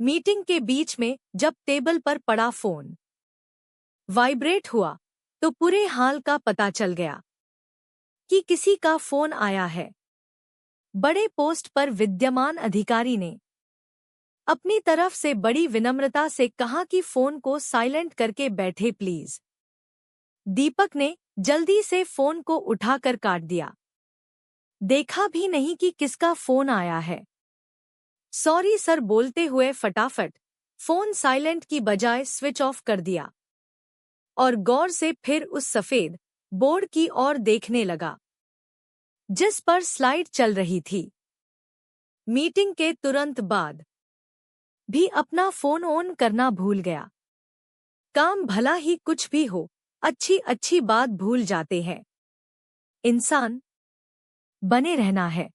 Meeting के बीच में जब टेबल पर पड़ा फोन वाइब्रेट हुआ तो पूरे हाल का पता चल गया कि किसी का फोन आया है। बड़े पोस्ट पर विद्यमान अधिकारी ने अपनी तरफ से बड़ी विनम्रता से कहा कि फोन को साइलेंट करके बैठे प्लीज। दीपक ने जल्दी से फोन को उठाकर काट दिया। देखा भी नहीं कि किसका फोन आया है। सॉरी सर बोलते हुए फटाफट फोन साइलेंट की बजाय स्विच ऑफ कर दिया और गौर से फिर उस सफेद बोर्ड की ओर देखने लगा जिस पर स्लाइड चल रही थी। मीटिंग के तुरंत बाद भी अपना फोन ऑन करना भूल गया। काम भला ही कुछ भी हो, अच्छी अच्छी बात भूल जाते हैं। इंसान बने रहना है।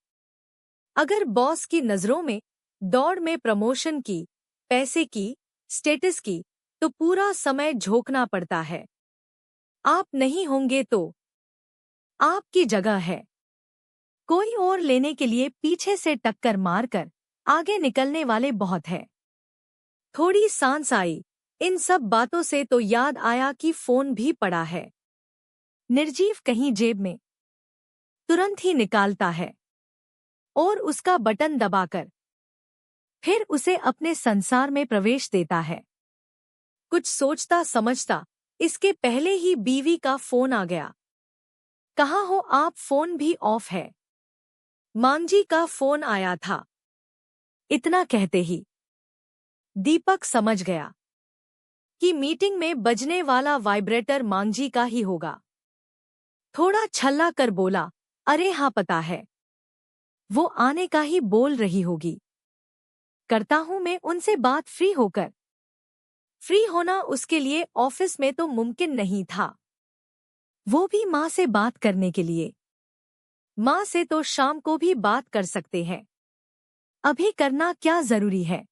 अगर बॉस की नजरों में दौड़ में प्रमोशन की, पैसे की, स्टेटस की, तो पूरा समय झोंकना पड़ता है। आप नहीं होंगे तो आपकी जगह है कोई और लेने के लिए पीछे से टक्कर मारकर आगे निकलने वाले बहुत हैं। थोड़ी सांस आई इन सब बातों से तो याद आया कि फोन भी पड़ा है। निर्जीव कहीं जेब में तुरंत ही निकालता है और उसका बटन दबाकर फिर उसे अपने संसार में प्रवेश देता है। कुछ सोचता समझता इसके पहले ही बीवी का फोन आ गया। कहाँ हो आप, फोन भी ऑफ है। मांझी का फोन आया था। इतना कहते ही दीपक समझ गया कि मीटिंग में बजने वाला वाइब्रेटर मांझी का ही होगा। थोड़ा छल्ला कर बोला, अरे हाँ पता है, वो आने का ही बोल रही होगी। करता हूं मैं उनसे बात फ्री होकर। फ्री होना उसके लिए ऑफिस में तो मुमकिन नहीं था, वो भी माँ से बात करने के लिए। माँ से तो शाम को भी बात कर सकते हैं, अभी करना क्या जरूरी है।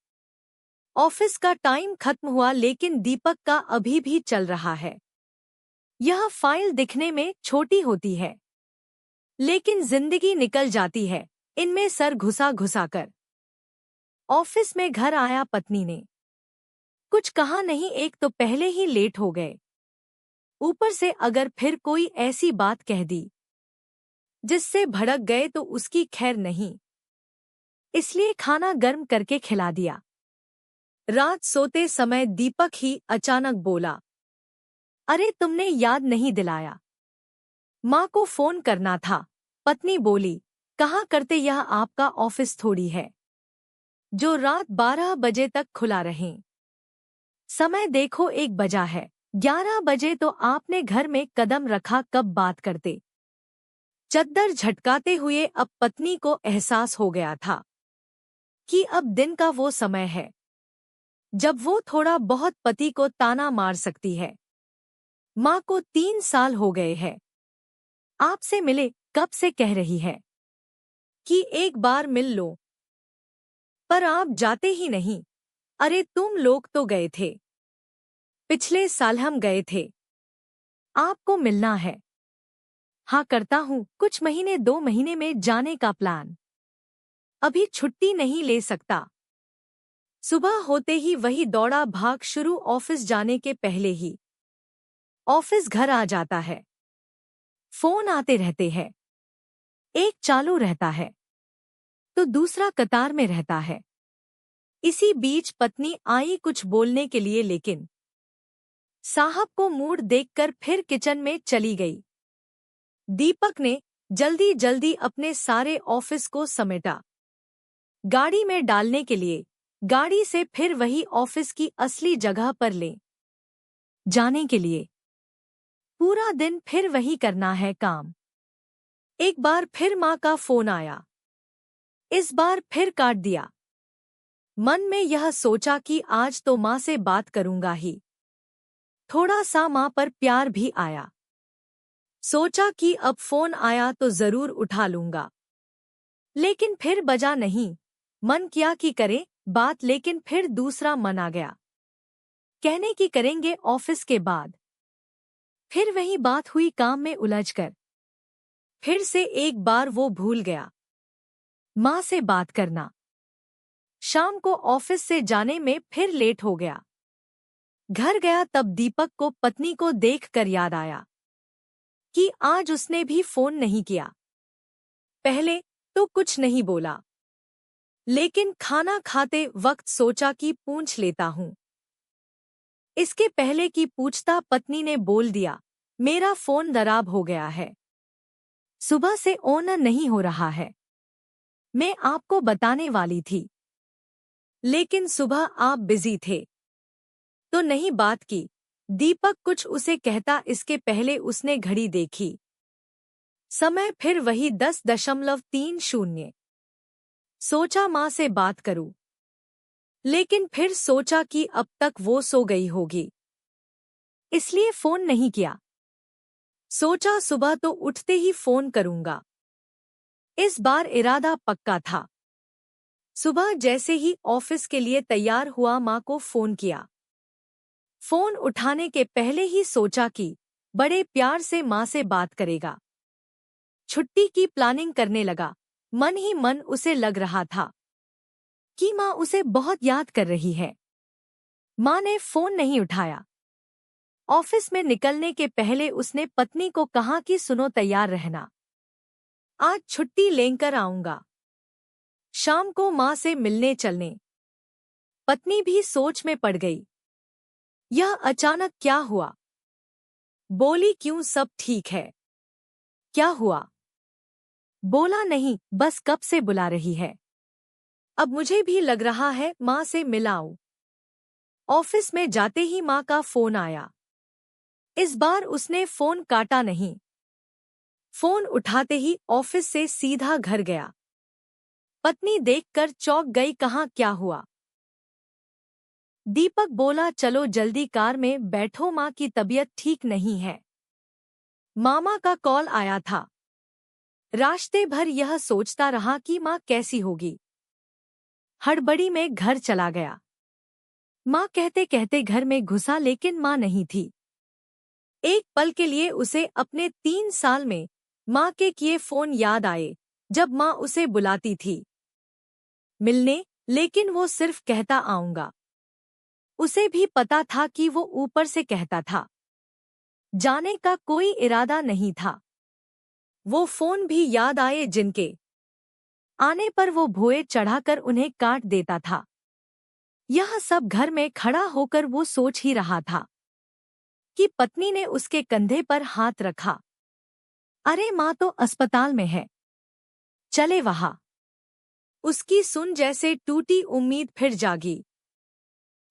ऑफिस का टाइम खत्म हुआ लेकिन दीपक का अभी भी चल रहा है। यह फाइल दिखने में छोटी होती है लेकिन जिंदगी निकल जाती है इनमें सर घुसा घुसा कर। ऑफिस में घर आया पत्नी ने कुछ कहा नहीं, एक तो पहले ही लेट हो गए, ऊपर से अगर फिर कोई ऐसी बात कह दी जिससे भड़क गए तो उसकी खैर नहीं, इसलिए खाना गर्म करके खिला दिया। रात सोते समय दीपक ही अचानक बोला, अरे तुमने याद नहीं दिलाया, माँ को फोन करना था। पत्नी बोली, कहाँ करते, यह आपका ऑफिस थोड़ी है जो रात 12 बजे तक खुला रहे। समय देखो 1 बजा है, 11 बजे तो आपने घर में कदम रखा, कब बात करते। चद्दर झटकाते हुए अब पत्नी को एहसास हो गया था कि अब दिन का वो समय है जब वो थोड़ा बहुत पति को ताना मार सकती है। माँ को 3 साल हो गए हैं, आपसे मिले कब से कह रही है कि एक बार मिल लो, पर आप जाते ही नहीं। अरे तुम लोग तो गए थे, पिछले साल हम गए थे, आपको मिलना है। हाँ करता हूँ, कुछ महीने 2 महीने में जाने का प्लान, अभी छुट्टी नहीं ले सकता। सुबह होते ही वही दौड़ा भाग शुरू, ऑफिस जाने के पहले ही ऑफिस घर आ जाता है। फोन आते रहते हैं, एक चालू रहता है तो दूसरा कतार में रहता है। इसी बीच पत्नी आई कुछ बोलने के लिए लेकिन साहब को मूड देखकर फिर किचन में चली गई। दीपक ने जल्दी जल्दी अपने सारे ऑफिस को समेटा, गाड़ी में डालने के लिए गाड़ी से फिर वही ऑफिस की असली जगह पर ले जाने के लिए। पूरा दिन फिर वही करना है काम। एक बार फिर माँ का फोन आया, इस बार फिर काट दिया। मन में यह सोचा कि आज तो माँ से बात करूंगा ही। थोड़ा सा माँ पर प्यार भी आया, सोचा कि अब फोन आया तो जरूर उठा लूंगा, लेकिन फिर बजा नहीं। मन किया कि करे बात, लेकिन फिर दूसरा मन आ गया, कहने की करेंगे ऑफिस के बाद। फिर वही बात हुई, काम में उलझकर फिर से एक बार वो भूल गया माँ से बात करना। शाम को ऑफिस से जाने में फिर लेट हो गया। घर गया तब दीपक को पत्नी को देखकर याद आया कि आज उसने भी फोन नहीं किया। पहले तो कुछ नहीं बोला, लेकिन खाना खाते वक्त सोचा कि पूछ लेता हूं। इसके पहले कि पूछता पत्नी ने बोल दिया, मेरा फोन खराब हो गया है, सुबह से ऑन नहीं हो रहा है। मैं आपको बताने वाली थी, लेकिन सुबह आप बिजी थे तो नहीं बात की। दीपक कुछ उसे कहता इसके पहले उसने घड़ी देखी। समय फिर वही 10:30। सोचा माँ से बात करूं, लेकिन फिर सोचा कि अब तक वो सो गई होगी, इसलिए फोन नहीं किया। सोचा सुबह तो उठते ही फोन करूंगा। इस बार इरादा पक्का था। सुबह जैसे ही ऑफिस के लिए तैयार हुआ माँ को फोन किया। फोन उठाने के पहले ही सोचा कि बड़े प्यार से माँ से बात करेगा। छुट्टी की प्लानिंग करने लगा। मन ही मन उसे लग रहा था कि माँ उसे बहुत याद कर रही है। माँ ने फोन नहीं उठाया। ऑफिस में निकलने के पहले उसने पत्नी को कहा कि सुनो, तैयार रहना, आज छुट्टी लेकर आऊंगा, शाम को माँ से मिलने चलने। पत्नी भी सोच में पड़ गई। यह अचानक क्या हुआ? बोली, क्यों, सब ठीक है? क्या हुआ? बोला, नहीं, बस कब से बुला रही है, अब मुझे भी लग रहा है माँ से मिलाऊं। ऑफिस में जाते ही माँ का फोन आया। इस बार उसने फोन काटा नहीं। फोन उठाते ही ऑफिस से सीधा घर गया। पत्नी देखकर चौंक गई, कहाँ, क्या हुआ? दीपक बोला, चलो जल्दी कार में बैठो, माँ की तबीयत ठीक नहीं है। मामा का कॉल आया था। रास्ते भर यह सोचता रहा कि माँ कैसी होगी। हड़बड़ी में घर चला गया। माँ कहते कहते घर में घुसा, लेकिन माँ नहीं थी। एक पल के लिए उसे अपने 3 साल में माँ के किए फोन याद आए, जब माँ उसे बुलाती थी मिलने, लेकिन वो सिर्फ कहता आऊंगा। उसे भी पता था कि वो ऊपर से कहता था, जाने का कोई इरादा नहीं था। वो फोन भी याद आए जिनके आने पर वो भोए चढ़ाकर उन्हें काट देता था। यह सब घर में खड़ा होकर वो सोच ही रहा था कि पत्नी ने उसके कंधे पर हाथ रखा। अरे माँ तो अस्पताल में है, चले वहां। उसकी सुन जैसे टूटी उम्मीद फिर जागी।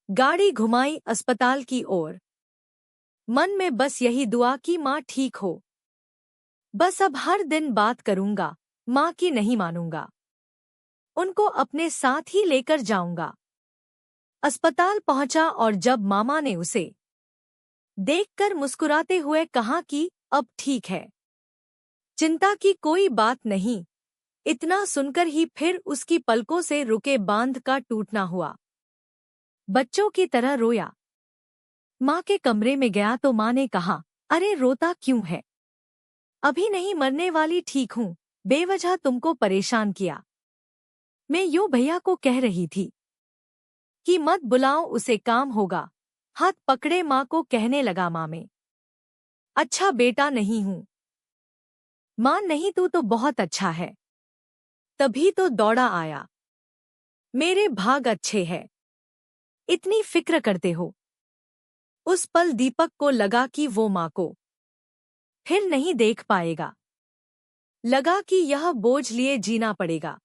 गाड़ी घुमाई अस्पताल की ओर। मन में बस यही दुआ कि माँ ठीक हो। बस अब हर दिन बात करूंगा, माँ की नहीं मानूंगा, उनको अपने साथ ही लेकर जाऊंगा। अस्पताल पहुंचा और जब मामा ने उसे देखकर मुस्कुराते हुए कहा कि अब ठीक है, चिंता की कोई बात नहीं, इतना सुनकर ही फिर उसकी पलकों से रुके बांध का टूटना हुआ। बच्चों की तरह रोया। माँ के कमरे में गया तो माँ ने कहा, अरे रोता क्यों है? अभी नहीं मरने वाली, ठीक हूँ, बेवजह तुमको परेशान किया। मैं यूं भैया को कह रही थी कि मत बुलाओ, उसे काम होगा। हाथ पकड़े माँ को कहने लगा, माँ में अच्छा बेटा नहीं हूँ। माँ, नहीं, तू तो बहुत अच्छा है, तभी तो दौड़ा आया। मेरे भाग अच्छे हैं, इतनी फिक्र करते हो। उस पल दीपक को लगा कि वो माँ को फिर नहीं देख पाएगा। लगा कि यह बोझ लिए जीना पड़ेगा।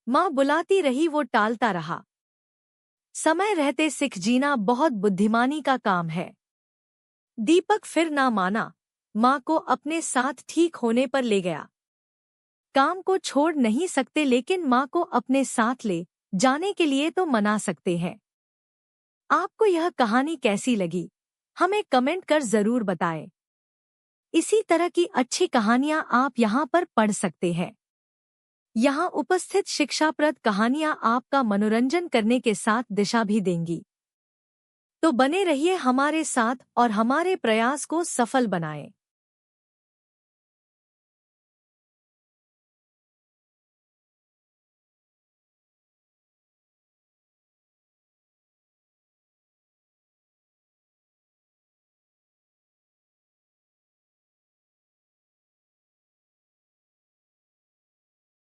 माँ बुलाती रही, वो टालता रहा। समय रहते सीख जीना बहुत बुद्धिमानी का काम है। दीपक फिर ना माना। माँ को अपने साथ ठीक होने पर ले गया। काम को छोड़ नहीं सकते, लेकिन माँ को अपने साथ ले जाने के लिए तो मना सकते हैं। आपको यह कहानी कैसी लगी, हमें कमेंट कर जरूर बताएं। इसी तरह की अच्छी कहानियां आप यहाँ पर पढ़ सकते हैं। यहाँ उपस्थित शिक्षाप्रद कहानियां आपका मनोरंजन करने के साथ दिशा भी देंगी। तो बने रहिए हमारे साथ और हमारे प्रयास को सफल बनाएं।